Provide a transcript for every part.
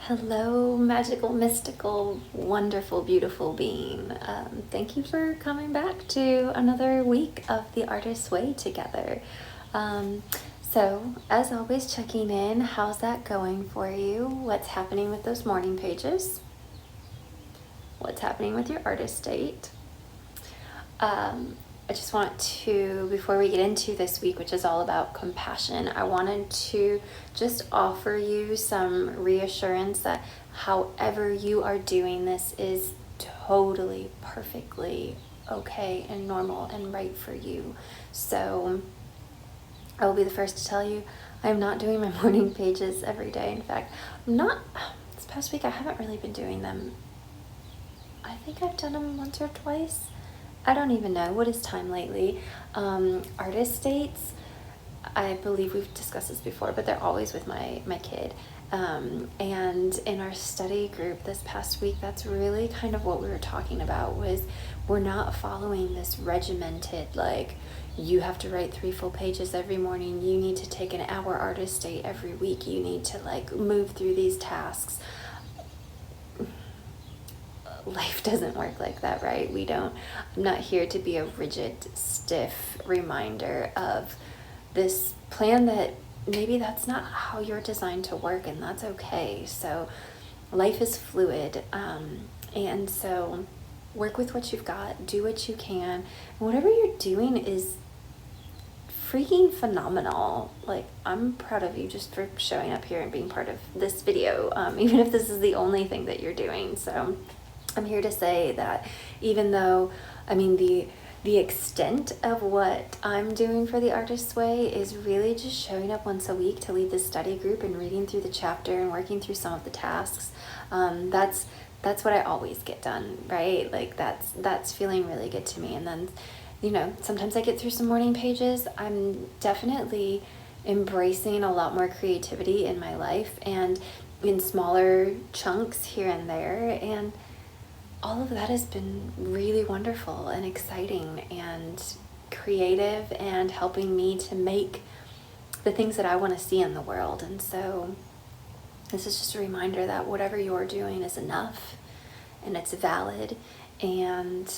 Hello, magical, mystical, wonderful, beautiful being. Thank you for coming back to another week of the Artist's Way together. So, as always, checking in. How's that going for you? What's happening with those morning pages? What's happening with your artist date? I just want to, before we get into this week, which is all about compassion, I wanted to just offer you some reassurance that however you are doing this is totally, perfectly okay and normal and right for you. So I will be the first to tell you I'm not doing my morning pages every day. In fact, this past week I haven't really been doing them. I think I've done them once or twice. I don't even know. What is time lately? Artist dates, I believe we've discussed this before, but they're always with my kid. And in our study group this past week, that's really kind of what we were talking about, was we're not following this regimented, like, you have to write 3 full pages every morning, you need to take an hour artist date every week, you need to like move through these tasks. Life doesn't work like that, right? I'm not here to be a rigid, stiff reminder of this plan that maybe that's not how you're designed to work, and that's okay. So life is fluid, and so work with what you've got, do what you can, and whatever you're doing is freaking phenomenal. Like, I'm proud of you just for showing up here and being part of this video, even if this is the only thing that you're doing. So I'm here to say that even though, the extent of what I'm doing for the Artist's Way is really just showing up once a week to lead the study group and reading through the chapter and working through some of the tasks. That's what I always get done, right? Like that's feeling really good to me. And then, sometimes I get through some morning pages. I'm definitely embracing a lot more creativity in my life and in smaller chunks here and there. And all of that has been really wonderful and exciting and creative and helping me to make the things that I want to see in the world. And so this is just a reminder that whatever you're doing is enough and it's valid and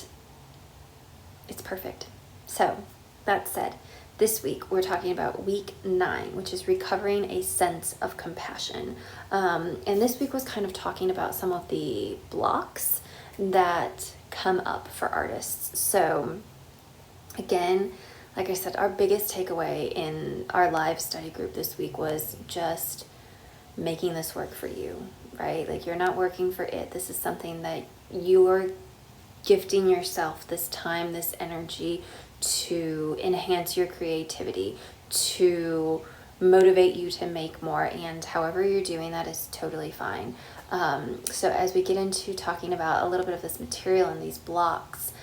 it's perfect. So that said, this week we're talking about week 9, which is recovering a sense of compassion. And this week was kind of talking about some of the blocks that come up for artists. So again, like I said, our biggest takeaway in our live study group this week was just making this work for you, right? Like, you're not working for it. This is something that you're gifting yourself this time, this energy to enhance your creativity, to motivate you to make more, and however you're doing that is totally fine. So as we get into talking about a little bit of this material and these blocks,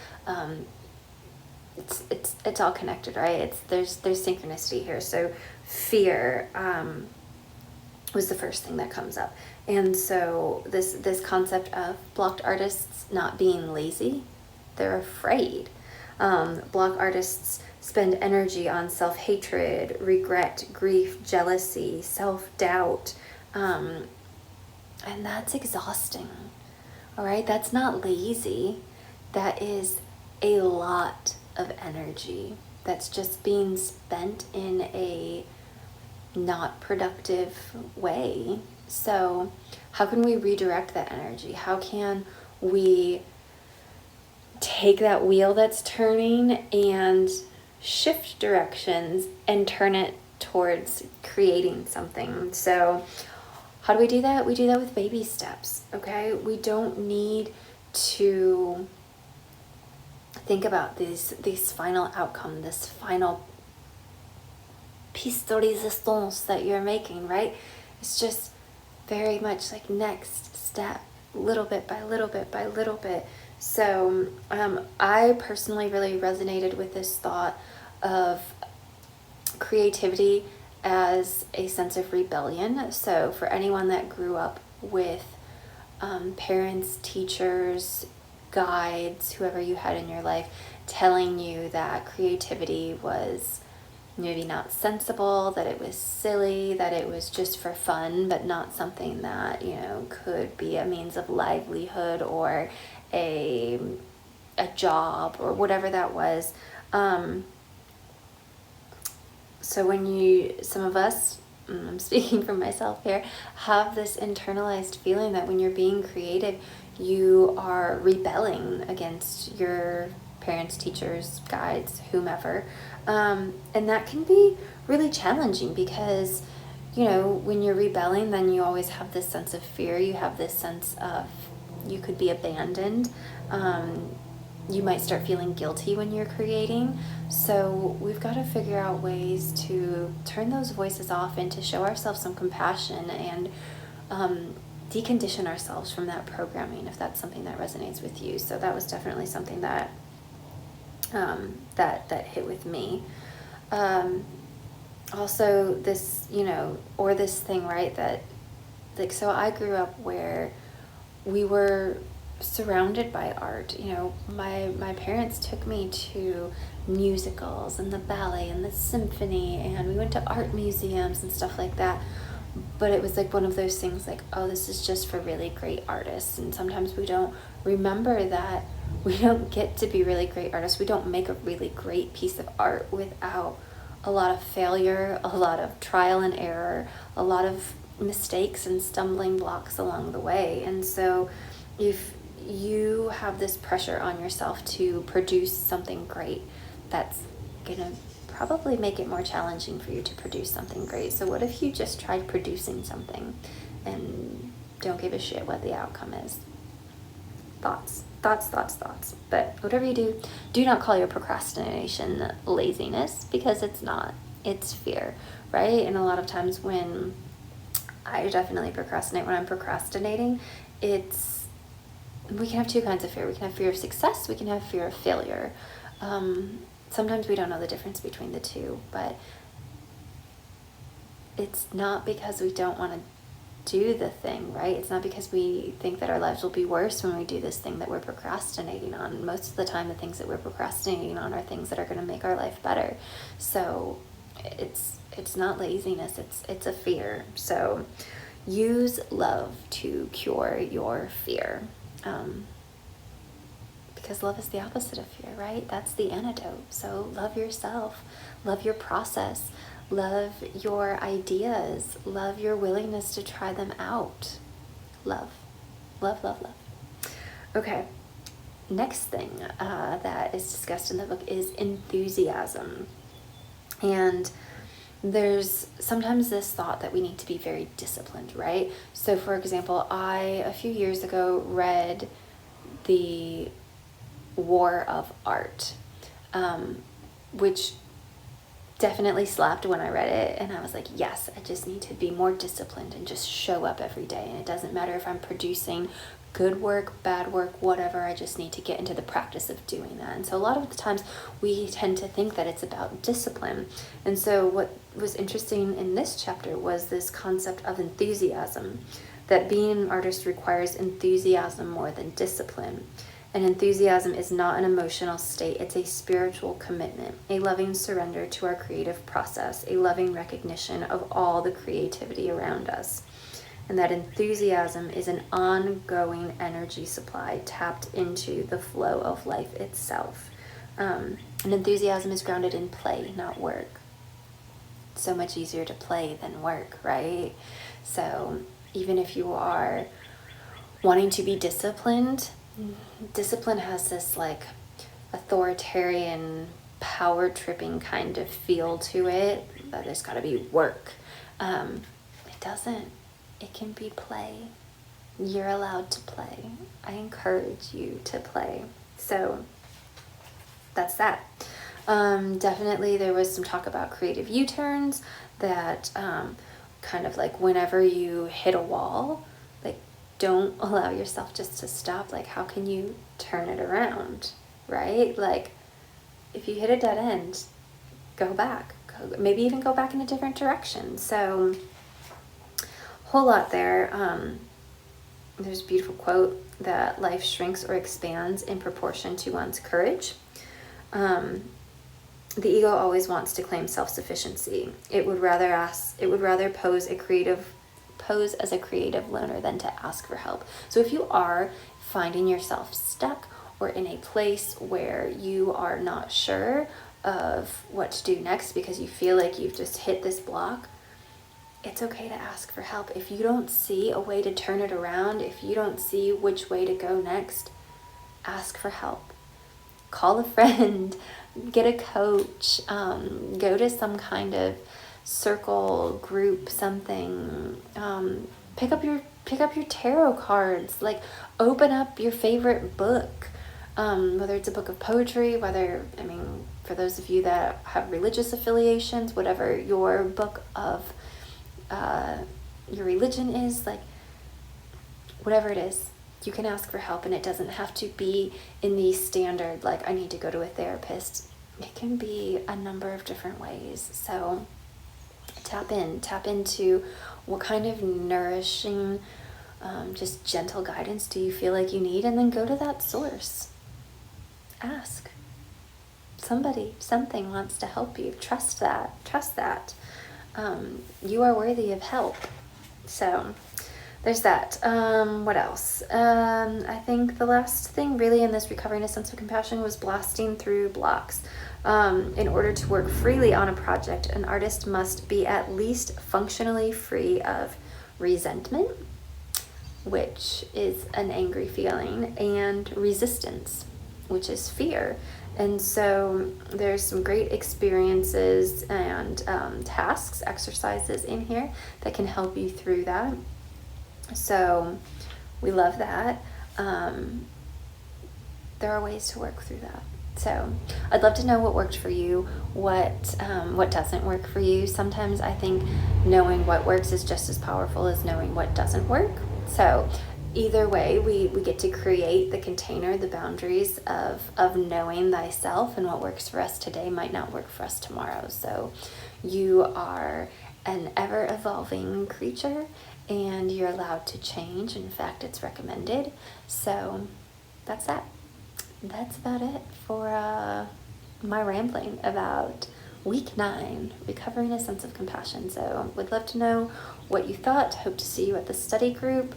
it's all connected, right? There's synchronicity here. So fear was the first thing that comes up, and so this concept of blocked artists not being lazy, they're afraid. Block artists spend energy on self-hatred, regret, grief, jealousy, self-doubt, and that's exhausting. All right, that's not lazy. That is a lot of energy that's just being spent in a not productive way. So how can we redirect that energy? How can we take that wheel that's turning and shift directions and turn it towards creating something? So how do we do that? We do that with baby steps, okay? We don't need to think about these final outcome, this final piece de resistance that you're making, right? It's just very much like next step, little bit by little bit by little bit. So I personally really resonated with this thought of creativity as a sense of rebellion. So for anyone that grew up with parents, teachers, guides, whoever you had in your life, telling you that creativity was maybe not sensible, that it was silly, that it was just for fun, but not something that, could be a means of livelihood or a job or whatever that was. So some of us, I'm speaking for myself here, have this internalized feeling that when you're being creative, you are rebelling against your parents, teachers, guides, whomever. And that can be really challenging because, when you're rebelling, then you always have this sense of fear. You have this sense of you could be abandoned. You might start feeling guilty when you're creating. So we've got to figure out ways to turn those voices off and to show ourselves some compassion and decondition ourselves from that programming if that's something that resonates with you. So that was definitely something that that hit with me. Also this, or this thing, right, that so I grew up where we were surrounded by art. My parents took me to musicals and the ballet and the symphony, and we went to art museums and stuff like that. But it was like one of those things like, oh, this is just for really great artists. And sometimes we don't remember that we don't get to be really great artists. We don't make a really great piece of art without a lot of failure, a lot of trial and error, a lot of mistakes and stumbling blocks along the way. And so if you have this pressure on yourself to produce something great, that's gonna probably make it more challenging for you to produce something great. So what if you just tried producing something and don't give a shit what the outcome is? Thoughts. But whatever you do, do not call your procrastination laziness, because it's not. It's fear, right? And a lot of times when I definitely procrastinate, when I'm procrastinating, we can have two kinds of fear. We can have fear of success. We can have fear of failure. Sometimes we don't know the difference between the two, but it's not because we don't want to do the thing, right? It's not because we think that our lives will be worse when we do this thing that we're procrastinating on. Most of the time, the things that we're procrastinating on are things that are going to make our life better. So it's not laziness, it's a fear. So use love to cure your fear. Because love is the opposite of fear, right? That's the antidote. So love yourself, love your process, love your ideas, love your willingness to try them out. Love. Okay, next thing that is discussed in the book is enthusiasm. And there's sometimes this thought that we need to be very disciplined, right? So for example, I, a few years ago, read The War of Art, which definitely slapped when I read it, and I was like, yes, I just need to be more disciplined and just show up every day, and it doesn't matter if I'm producing good work, bad work, whatever, I just need to get into the practice of doing that. And so a lot of the times we tend to think that it's about discipline. And so what was interesting in this chapter was this concept of enthusiasm, that being an artist requires enthusiasm more than discipline. And enthusiasm is not an emotional state, it's a spiritual commitment, a loving surrender to our creative process, a loving recognition of all the creativity around us. And that enthusiasm is an ongoing energy supply tapped into the flow of life itself. And enthusiasm is grounded in play, not work. It's so much easier to play than work, right? So even if you are wanting to be disciplined, discipline has this like authoritarian, power tripping kind of feel to it, that there's got to be work. It doesn't. It can be play. You're allowed to play. I encourage you to play. So that's that. Definitely there was some talk about creative U-turns, that kind of like whenever you hit a wall, like don't allow yourself just to stop. Like how can you turn it around, right? Like if you hit a dead end, go back. Maybe even go back in a different direction. So whole lot there. There's a beautiful quote that life shrinks or expands in proportion to one's courage. the ego always wants to claim self-sufficiency. It would rather pose as a creative loner than to ask for help. So if you are finding yourself stuck or in a place where you are not sure of what to do next because you feel like you've just hit this block, it's okay to ask for help. If you don't see a way to turn it around, if you don't see which way to go next, ask for help. Call a friend, get a coach, go to some kind of circle, group, something. Pick up your tarot cards. Like, open up your favorite book, whether it's a book of poetry, for those of you that have religious affiliations, whatever your book of your religion is, like, whatever it is, you can ask for help, and it doesn't have to be in the standard, like, I need to go to a therapist. It can be a number of different ways. So tap into what kind of nourishing, just gentle guidance do you feel like you need, and then go to that source. Ask. Something wants to help you. Trust that. You are worthy of help. So there's that. What else? I think the last thing really in this recovering a sense of compassion was blasting through blocks. In order to work freely on a project, an artist must be at least functionally free of resentment, which is an angry feeling, and resistance, which is fear. And so there's some great experiences and tasks, exercises in here that can help you through that. So we love that. There are ways to work through that. So I'd love to know what worked for you, what doesn't work for you. Sometimes I think knowing what works is just as powerful as knowing what doesn't work. So either way, we get to create the container, the boundaries of knowing thyself, and what works for us today might not work for us tomorrow. So you are an ever-evolving creature, and you're allowed to change. In fact, it's recommended. So that's that. That's about it for my rambling about week 9, recovering a sense of compassion. So would love to know what you thought. Hope to see you at the study group.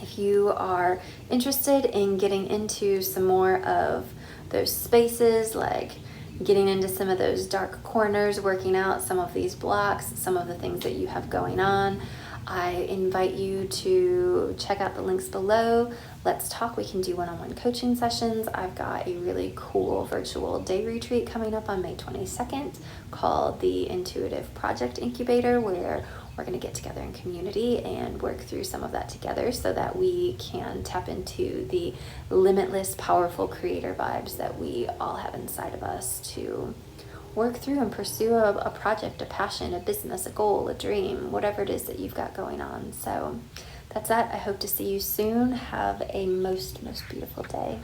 If you are interested in getting into some more of those spaces, like getting into some of those dark corners, working out some of these blocks, some of the things that you have going on, I invite you to check out the links below. Let's talk. We can do one-on-one coaching sessions. I've got a really cool virtual day retreat coming up on May 22nd called the Intuitive Project Incubator, where we're going to get together in community and work through some of that together so that we can tap into the limitless, powerful creator vibes that we all have inside of us to work through and pursue a project, a passion, a business, a goal, a dream, whatever it is that you've got going on. So that's that. I hope to see you soon. Have a most beautiful day.